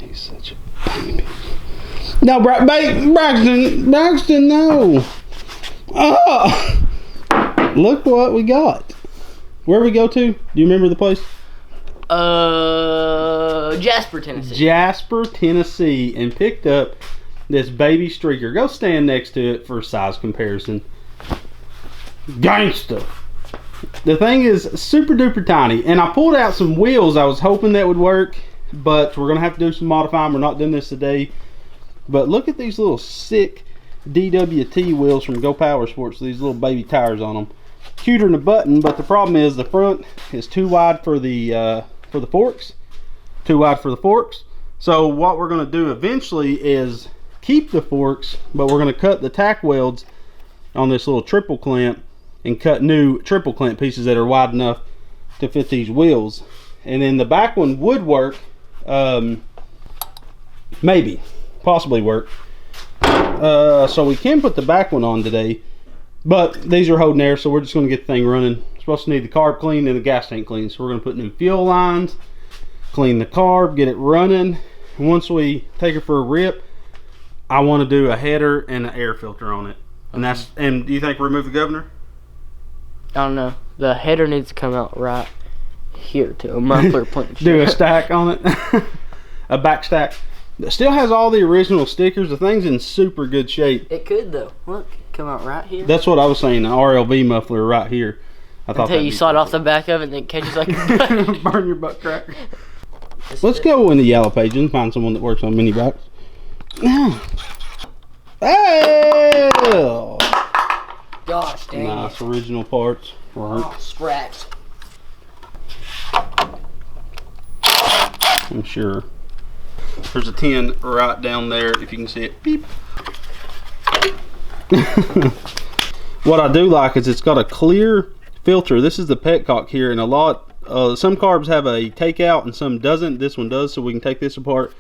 He's such a baby. No, Braxton, no. Oh, look what we got. Where we go to? Do you remember the place? Jasper, Tennessee. Jasper, Tennessee, and picked up this baby streaker. Go stand next to it for size comparison. Gangsta. The thing is super duper tiny, and I pulled out some wheels. I was hoping that would work, but we're gonna have to do some modifying. We're not doing this today. But look at these little sick DWT wheels from Go Power Sports. These little baby tires on them. Cuter than a button, but the problem is the front is too wide for the forks. Too wide for the forks. So what we're going to do eventually is keep the forks, but we're going to cut the tack welds on this little triple clamp and cut new triple clamp pieces that are wide enough to fit these wheels. And then the back one would work, maybe, possibly work. So we can put the back one on today, but these are holding air, so we're just going to get the thing running. We're supposed to need the carb clean and the gas tank clean, so we're going to put new fuel lines, clean the carb, get it running. And once we take it for a rip, I want to do a header and an air filter on it. And do you think remove the governor? I don't know. The header needs to come out right here to a muffler punch. Do a stack on it. A back stack. It still has all the original stickers. The thing's in super good shape. It could though. Look, come out right here. That's what I was saying. The RLV muffler right here. I thought until you saw it off the back of it and then it catches like a burn your butt crack. Let's go in the yellow page and find someone that works on mini bikes. Hey! Gosh dang. Nice original parts. Oh, scratched. I'm sure. There's a 10 right down there if you can see it. Beep. What I do like is it's got a clear filter. This is the petcock here, and some carbs have a takeout and some doesn't. This one does, so we can take this apart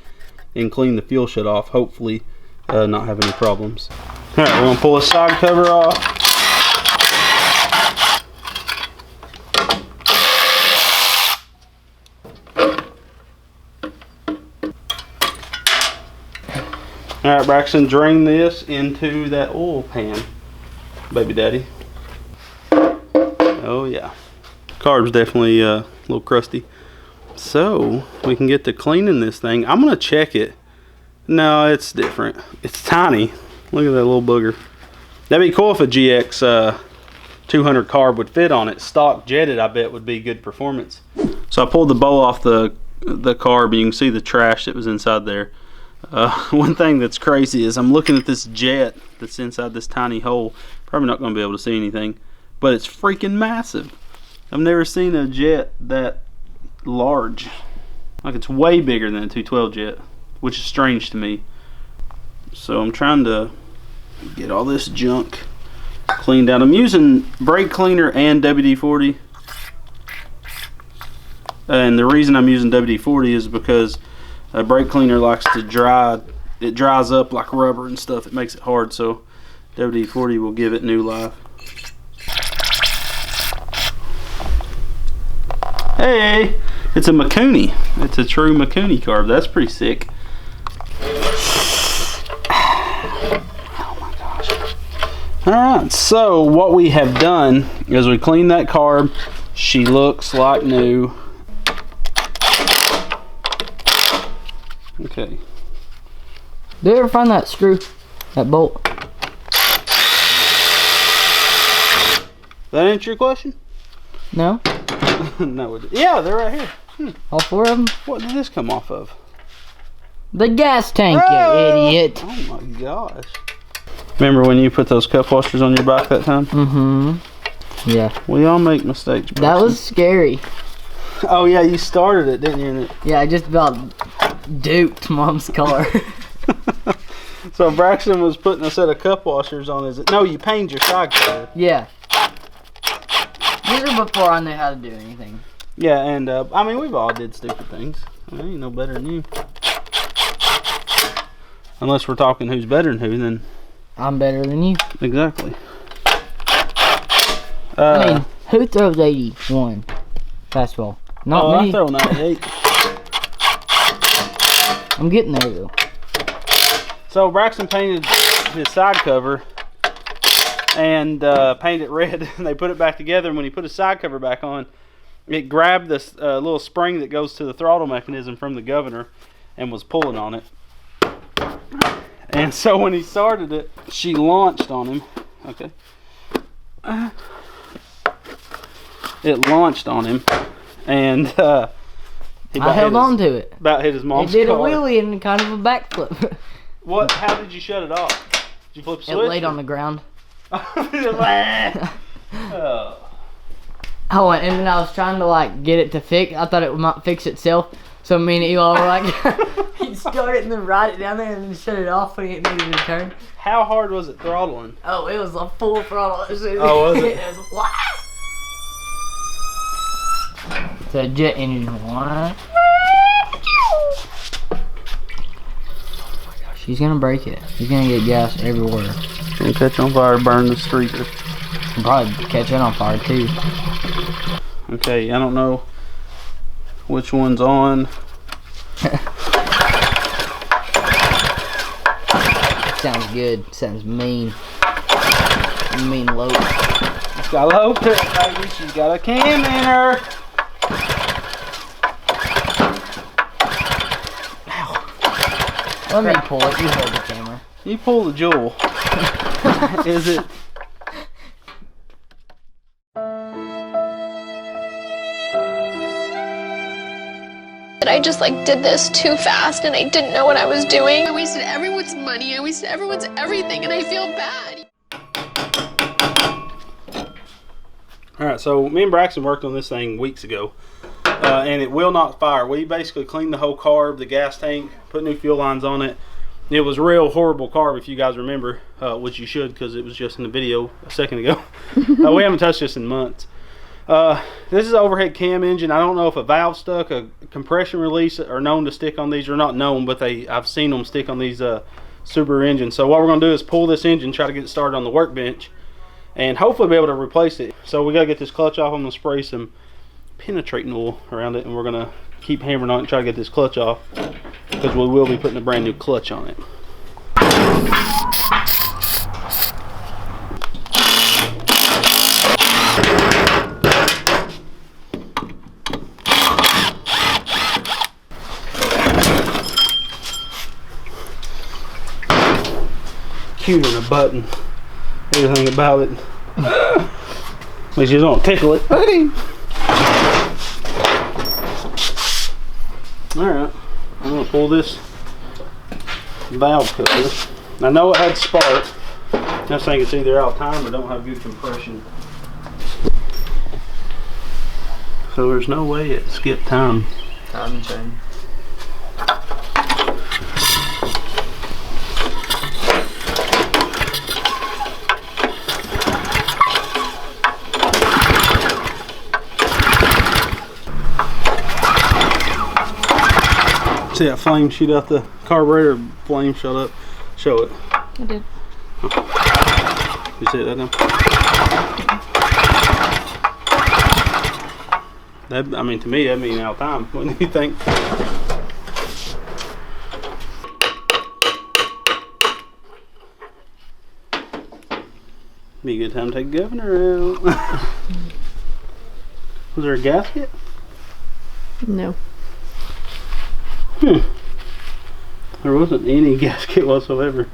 and clean the fuel shut off, hopefully not have any problems. Alright, we're going to pull the side cover off. Alright, Braxton, drain this into that oil pan, baby daddy. Oh yeah. Carb's definitely a little crusty. So, we can get to cleaning this thing. I'm going to check it. No, it's different. It's tiny. Look at that little booger. That'd be cool if a GX 200 carb would fit on it. Stock jetted, I bet, would be good performance. So I pulled the bowl off the carb, and you can see the trash that was inside there. One thing that's crazy is I'm looking at this jet that's inside this tiny hole. Probably not going to be able to see anything, but it's freaking massive. I've never seen a jet that large. Like, it's way bigger than a 212 jet, which is strange to me. So I'm trying to get all this junk cleaned out. I'm using brake cleaner and WD-40. And the reason I'm using WD-40 is because a brake cleaner likes to dry. It dries up like rubber and stuff. It makes it hard, so WD-40 will give it new life. Hey, it's a Mikuni. It's a true Mikuni carb. That's pretty sick. Oh my gosh. Alright, so what we have done is we cleaned that carb. She looks like new. Okay. Do you ever find that screw? That bolt? That answer your question? No? No. Yeah, they're right here. All four of them? What did this come off of? The gas tank, you idiot. Oh my gosh. Remember when you put those cup washers on your bike that time? Mm-hmm. Yeah. We all make mistakes, Braxton. That was scary. Oh yeah, you started it, didn't you? Yeah, I just about duped Mom's car. So Braxton was putting a set of cup washers on his... No, you painted your side cover. Yeah. These are before I knew how to do anything. Yeah, and I mean, we've all did stupid things. I ain't no better than you. Unless we're talking who's better than who, then... I'm better than you. Exactly. I mean, who throws 81 fastball? Not me. I throw 98. I'm getting there though. So Braxton painted his side cover and painted it red. And they put it back together, and when he put his side cover back on, it grabbed this little spring that goes to the throttle mechanism from the governor and was pulling on it. And so when he started it, she launched on him. Okay. It launched on him, and he I held on to it. About hit his mom's It did car. a wheelie and kind of a backflip. What? How did you shut it off? Did you flip the switch? It laid on the ground. Oh. Oh, and then I was trying to like get it to fix. I thought it might fix itself. So me and Eli were like, he'd start it and then ride it down there and then shut it off when it needed to turn. How hard was it throttling? Oh, it was a full throttle. Oh, was it? It was wow. It's a jet engine. She's gonna break it. She's gonna get gas everywhere. Gonna catch on fire, burn the streaker. Probably catch it on fire too. Okay, I don't know which one's on. Sounds good. Sounds mean. Mean lope. She's got a low pit, baby. She's got a cam in her. Let me pull it. You hold the camera. You pull the jewel. Is it? I just like did this too fast and I didn't know what I was doing. I wasted everyone's money, I wasted everyone's everything, and I feel bad. Alright, so me and Braxton worked on this thing weeks ago. And it will not fire. We basically cleaned the whole carb, the gas tank, put new fuel lines on it. It was real horrible carb, if you guys remember, which you should because it was just in the video a second ago. We haven't touched this in months. This is an overhead cam engine. I don't know if a valve stuck, a compression release are known to stick on these, or not known, but I've seen them stick on these Subaru engines. So what we're going to do is pull this engine, try to get it started on the workbench, and hopefully be able to replace it. So we got to get this clutch off. I'm going to spray some penetrating oil around it, and we're going to keep hammering on it and try to get this clutch off, because we will be putting a brand new clutch on it. Cute in a button, everything about it. At least you don't tickle it. Hey. Alright, I'm going to pull this valve cover. I know it had spark. I just think it's either out of time or don't have good compression. So there's no way it skipped time. Time chain. See that flame shoot out the carburetor? Flame shot up. Show it. I did. You see that now? That, I mean, to me, that means out of time. What do you think? Be a good time to take the governor out. Was there a gasket? No. There wasn't any gasket whatsoever.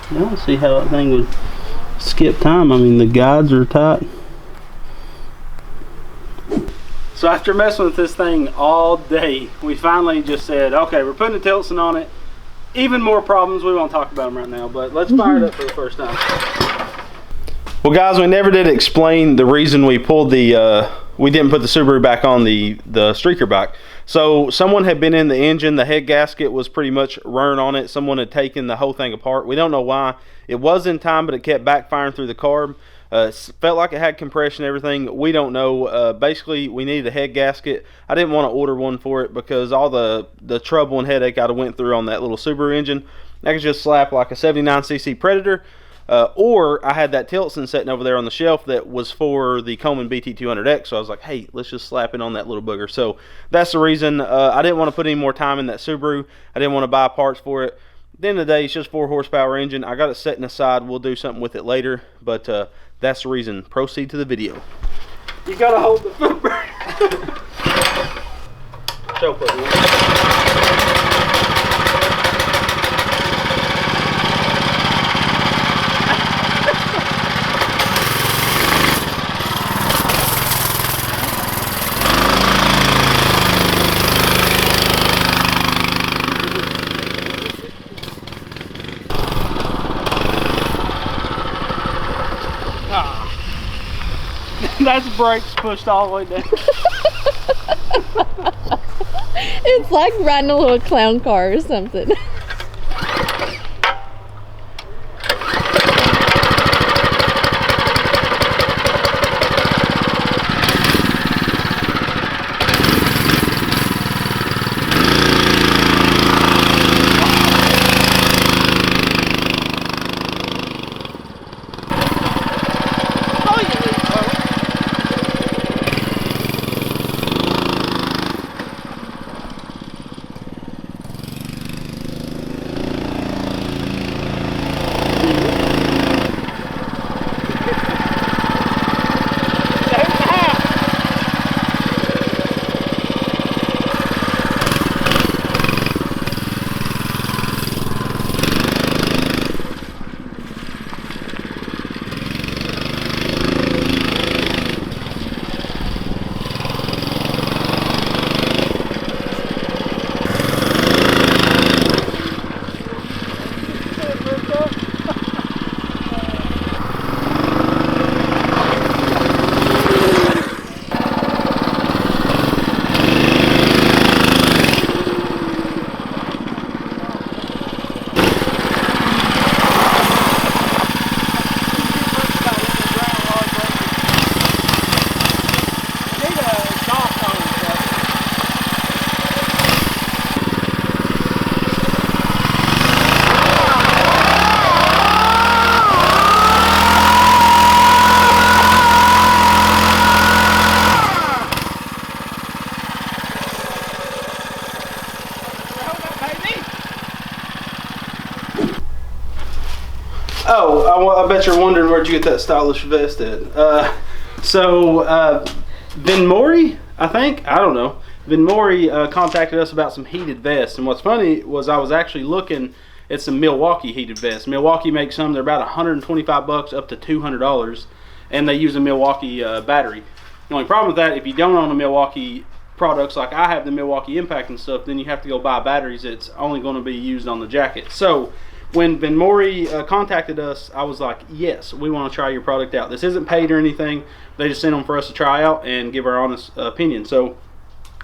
I don't see how that thing would skip time. I mean, the guides are tight. So after messing with this thing all day, we finally just said, okay, we're putting a Tilson on it. Even more problems. We won't talk about them right now, but let's fire it up for the first time. Well, guys, we never did explain the reason we pulled the we didn't put the Subaru back on the streaker bike. So someone had been in the engine, the head gasket was pretty much run on it. Someone had taken the whole thing apart. We don't know why. It was in time, but it kept backfiring through the carb. Felt like it had compression and everything. We don't know. Basically, we needed a head gasket. I didn't want to order one for it because all the trouble and headache I went through on that little Subaru engine. I could just slap like a 79cc Predator. Or I had that Tilson sitting over there on the shelf that was for the Coleman BT200X. So I was like, hey, let's just slap it on that little booger. So that's the reason. I didn't want to put any more time in that Subaru. I didn't want to buy parts for it. At the end of the day, it's just 4 horsepower engine. I got it setting aside. We'll do something with it later. But that's the reason. Proceed to the video. You got to hold the foot brake. Show put That's brakes pushed all the way down. It's like riding a little clown car or something. Oh, I bet you're wondering where'd you get that stylish vest at. Vinmori, I think, I don't know. Vinmori contacted us about some heated vests, and what's funny was I was actually looking at some Milwaukee heated vests. Milwaukee makes some, they're about $125 up to $200, and they use a Milwaukee battery. The only problem with that, if you don't own a Milwaukee products like I have the Milwaukee Impact and stuff, then you have to go buy batteries that's only going to be used on the jacket. So when Vinmori contacted us, I was like, yes, we want to try your product out. This isn't paid or anything. They just sent them for us to try out and give our honest opinion. So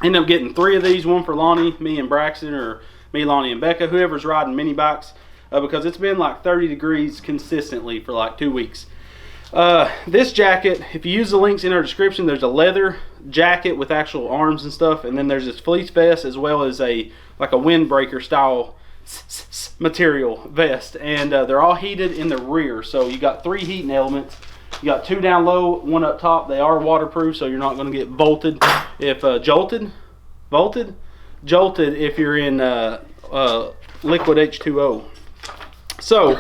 I ended up getting 3 of these, one for Lonnie, me and Braxton, or me, Lonnie, and Becca, whoever's riding mini bikes, because it's been like 30 degrees consistently for like 2 weeks. This jacket, if you use the links in our description, there's a leather jacket with actual arms and stuff, and then there's this fleece vest as well as a like a windbreaker style material vest, and they're all heated in the rear. So you got 3 heating elements. You got 2 down low, 1 up top. They are waterproof, so you're not going to get jolted if you're in liquid H2O. So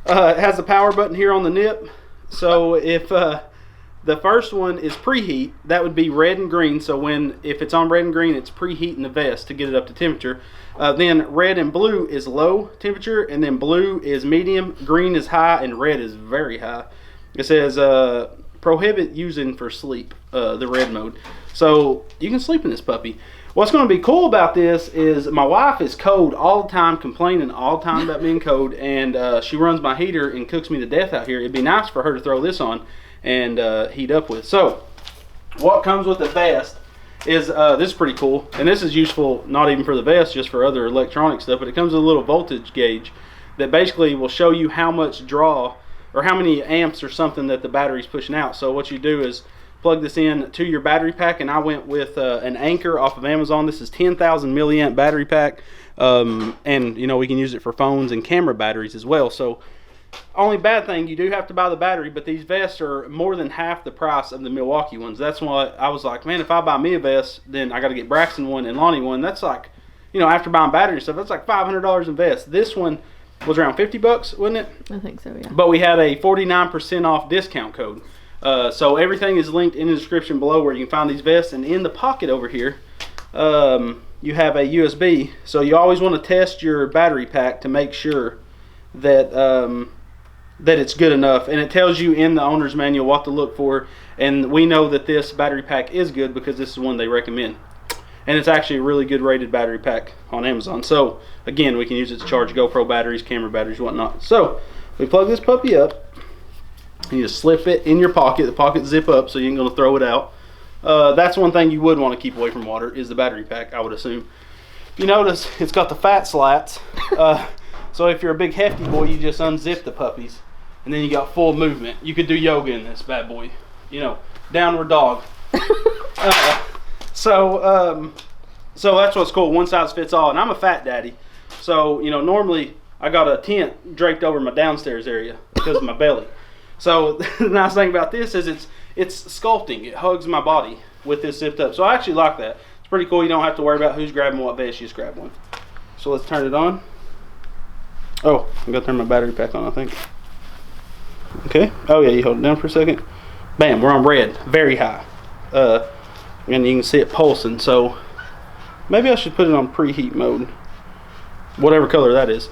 it has the power button here on the nip. So if the first one is preheat, that would be red and green. So if it's on red and green, it's preheating the vest to get it up to temperature. Then red and blue is low temperature, and then blue is medium, green is high, and red is very high. It says prohibit using for sleep, the red mode. So you can sleep in this puppy. What's going to be cool about this is my wife is cold all the time, complaining all the time about being cold, and she runs my heater and cooks me to death out here. It'd be nice for her to throw this on and heat up with. So what comes with the vest is this is pretty cool, and this is useful not even for the vest, just for other electronic stuff, but it comes with a little voltage gauge that basically will show you how much draw or how many amps or something that the battery's pushing out. So what you do is plug this in to your battery pack, and I went with an Anchor off of Amazon. This is 10,000 milliamp battery pack, and you know, we can use it for phones and camera batteries as well. So only bad thing, you do have to buy the battery, but these vests are more than half the price of the Milwaukee ones. That's why I was like, man, if I buy me a vest, then I got to get Braxton one and Lonnie one. That's like, you know, after buying battery and stuff, that's like $500 in vests. This one was around $50, wasn't it? I think so, yeah. But we had a 49% off discount code. So everything is linked in the description below where you can find these vests. And in the pocket over here, you have a USB. So you always want to test your battery pack to make sure that that it's good enough. And it tells you in the owner's manual what to look for. And we know that this battery pack is good because this is one they recommend. And it's actually a really good rated battery pack on Amazon. So again, we can use it to charge GoPro batteries, camera batteries, whatnot. So we plug this puppy up. You just slip it in your pocket. The pocket zip up so you ain't gonna throw it out. That's one thing you would want to keep away from water is the battery pack, I would assume. You notice it's got the fat slats. So if you're a big hefty boy, you just unzip the puppies and then you got full movement. You could do yoga in this bad boy. You know, downward dog. So that's what's cool. One size fits all. And I'm a fat daddy. So, you know, normally I got a tent draped over my downstairs area because of my belly. So the nice thing about this is it's sculpting. It hugs my body with this zipped up. So I actually like that. It's pretty cool. You don't have to worry about who's grabbing what vest. You just grab one. So let's turn it on. Oh, I'm going to turn my battery pack on, I think. Okay. Oh, yeah, you hold it down for a second. Bam, we're on red. Very high. And you can see it pulsing. So maybe I should put it on preheat mode. Whatever color that is.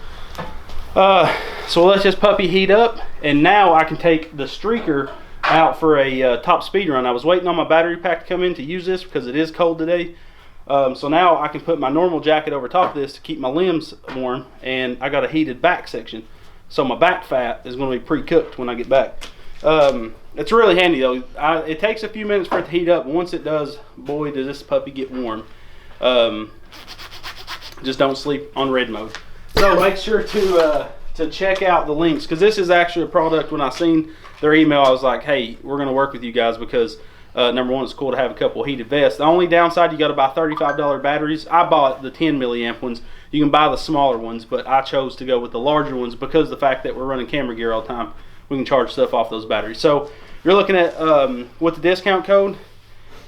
So let's just puppy heat up. And now I can take the streaker out for a top speed run. I was waiting on my battery pack to come in to use this because it is cold today. So now I can put my normal jacket over top of this to keep my limbs warm, and I got a heated back section. So my back fat is going to be pre-cooked when I get back. It's really handy though. It takes a few minutes for it to heat up. Once it does, boy, does this puppy get warm. Just don't sleep on red mode. So make sure to check out the links, because this is actually a product. When I seen their email, I was like, hey, we're going to work with you guys because number one, it's cool to have a couple heated vests. The only downside, you got to buy $35 batteries. I bought the 10 milliamp ones. You can buy the smaller ones, but I chose to go with the larger ones because of the fact that we're running camera gear all the time. We can charge stuff off those batteries. So you're looking at with the discount code.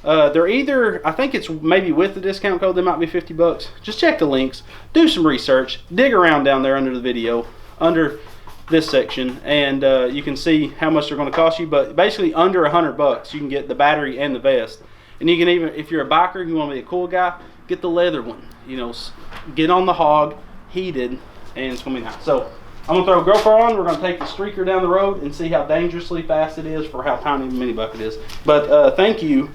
They're either, I think it's maybe with the discount code, they might be $50. Just check the links, do some research, dig around down there under the video, under this section, and you can see how much they're going to cost you. But basically under $100 you can get the battery and the vest. And you can even, if you're a biker, you want to be a cool guy, get the leather one. You know, get on the hog, heated, and it's going to be nice. So I'm going to throw GoPro on. We're going to take the streaker down the road and see how dangerously fast it is for how tiny the mini bucket is. But thank you,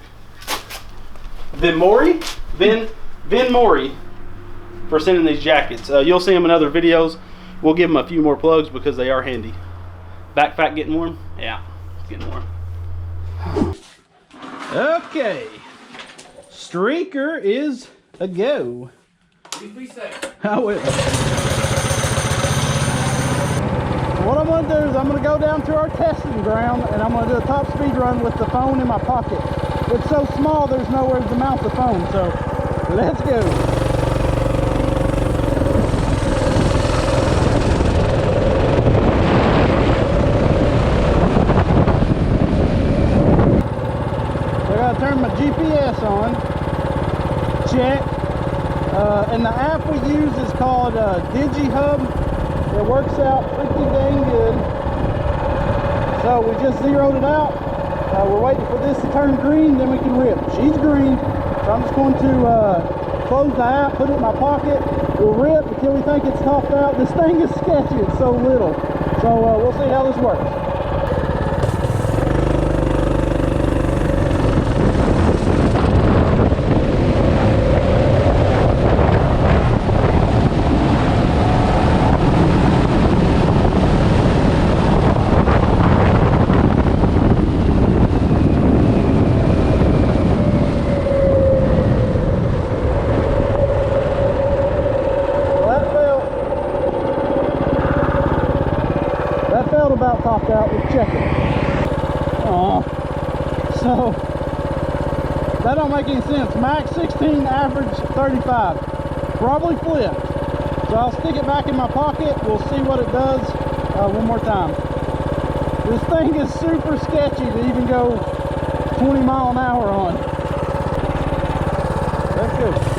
Vin Mori, for sending these jackets. You'll see them in other videos. We'll give them a few more plugs because they are handy. Back fat getting warm? Yeah, it's getting warm. Okay, streaker is a go. Please be safe. I will. What I'm going to do is I'm going to go down to our testing ground and I'm going to do a top speed run with the phone in my pocket. It's so small there's nowhere to mount the phone, so let's go. Turn my GPS on, check, and the app we use is called DigiHub. It works out pretty dang good. So we just zeroed it out. We're waiting for this to turn green, then we can rip. She's green, so I'm just going to close the app, put it in my pocket. We'll rip until we think it's topped out. This thing is sketchy, it's so little. So we'll see how this works. About topped out, we'll check it. So that don't make any sense. Max 16, average 35. Probably flipped. So I'll stick it back in my pocket. We'll see what it does. One more time. This thing is super sketchy to even go 20 mile an hour on. Let's go.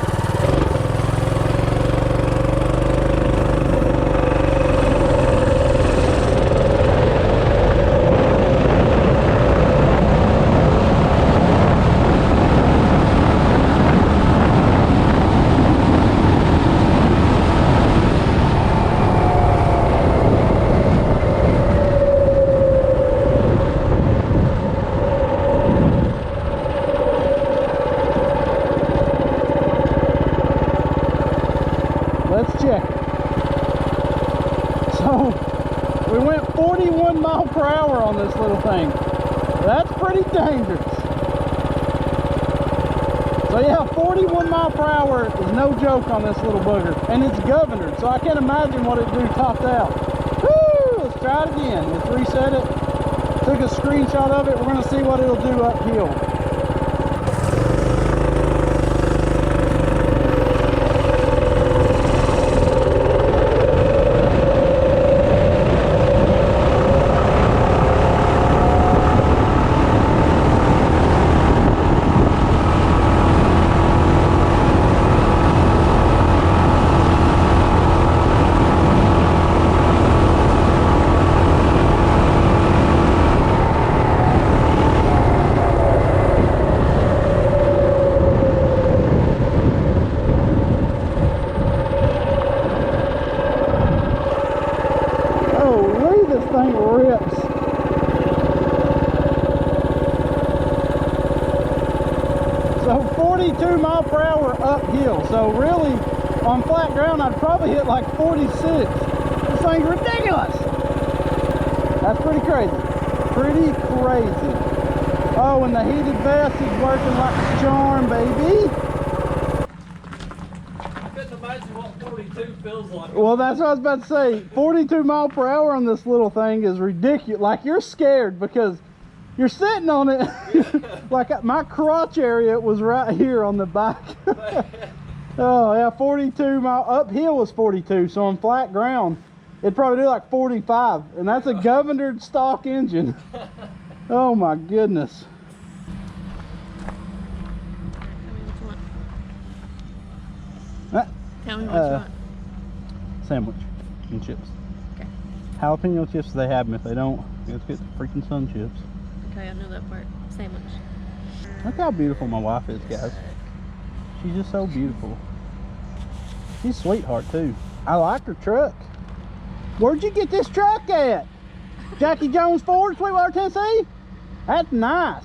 Let's check. So we went 41 mile per hour on this little thing. That's pretty dangerous. So yeah, 41 mile per hour is no joke on this little booger. And it's governed, so I can't imagine what it'd do topped out. Woo! Let's try it again. Let's reset it. Took a screenshot of it. We're gonna see what it'll do uphill. So 42 mile per hour uphill. So really, on flat ground, I'd probably hit like 46. This thing's ridiculous. That's pretty crazy. Pretty crazy. Oh, and the heated vest is working like a charm, baby. I couldn't imagine what 42 feels like. Well, that's what I was about to say. 42 mile per hour on this little thing is ridiculous. Like, you're scared because you're sitting on it. Like, my crotch area was right here on the back. Oh yeah, 42 mile uphill was 42, so on flat ground it'd probably do like 45, and that's a governed stock engine. Oh my goodness. Tell me what you want. Sandwich and chips. Okay. Jalapeno chips if they have them. If they don't, let's get the freaking sun chips. Okay, I know that part. Sandwich. Look how beautiful my wife is, guys. She's just so beautiful. She's a sweetheart too. I like her truck. Where'd you get this truck at? Jackie Jones Ford, Sweetwater, Tennessee? That's nice.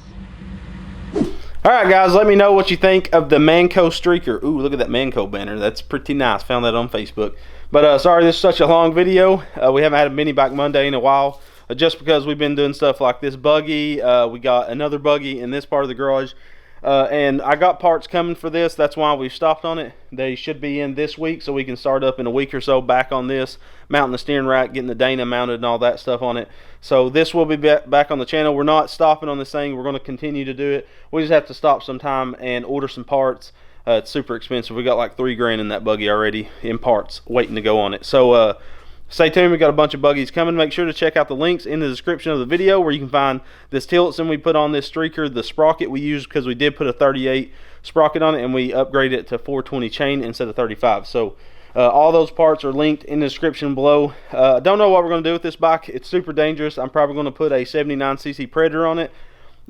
Alright guys, let me know what you think of the Manco Streaker. Ooh, look at that Manco banner. That's pretty nice. Found that on Facebook. But sorry this is such a long video. We haven't had a mini bike Monday in a while. Just because we've been doing stuff like this buggy. We got another buggy in this part of the garage. And I got parts coming for this. That's why we stopped on it. They should be in this week, so we can start up in a week or so back on this, mounting the steering rack, getting the Dana mounted and all that stuff on it. So this will be back on the channel. We're not stopping on this thing. We're going to continue to do it. We just have to stop sometime and order some parts. It's super expensive. We got like $3 grand in that buggy already in parts waiting to go on it. So stay tuned. We got a bunch of buggies coming. Make sure to check out the links in the description of the video where you can find this Tillotson we put on this streaker, the sprocket we used because we did put a 38 sprocket on it and we upgraded it to 420 chain instead of 35. So all those parts are linked in the description below. Don't know what we're going to do with this bike. It's super dangerous. I'm probably going to put a 79cc Predator on it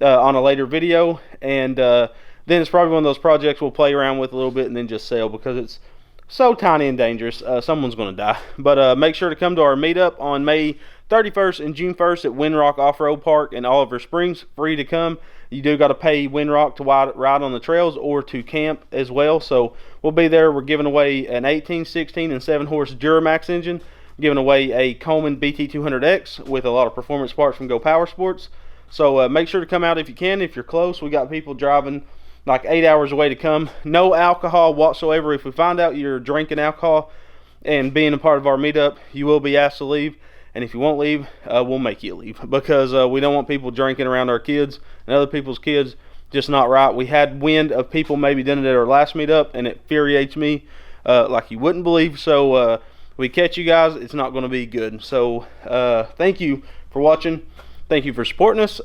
on a later video, and then it's probably one of those projects we'll play around with a little bit and then just sell because it's so tiny and dangerous. Someone's going to die. But make sure to come to our meetup on May 31st and June 1st at Windrock Off-Road Park in Oliver Springs. Free to come. You do got to pay Windrock to ride on the trails or to camp as well. So we'll be there. We're giving away an 18, 16, and 7-horse Duramax engine. Giving away a Coleman BT200X with a lot of performance parts from Go Power Sports. So make sure to come out if you can. If you're close, we got people driving like 8 hours away to come. No alcohol whatsoever. If we find out you're drinking alcohol and being a part of our meetup, you will be asked to leave. And if you won't leave, we'll make you leave because we don't want people drinking around our kids and other people's kids. Just not right. We had wind of people maybe doing it at our last meetup, and it infuriates me like you wouldn't believe. So we catch you guys, it's not going to be good. So thank you for watching. Thank you for supporting us.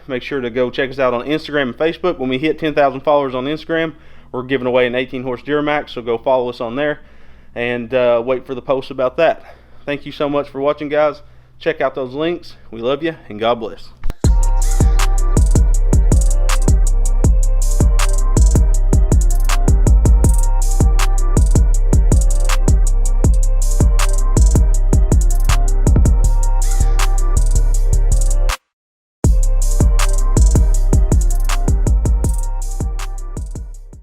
Make sure to go check us out on Instagram and Facebook. When we hit 10,000 followers on Instagram, we're giving away an 18-horse Duramax, so go follow us on there and wait for the post about that. Thank you so much for watching, guys. Check out those links. We love you, and God bless.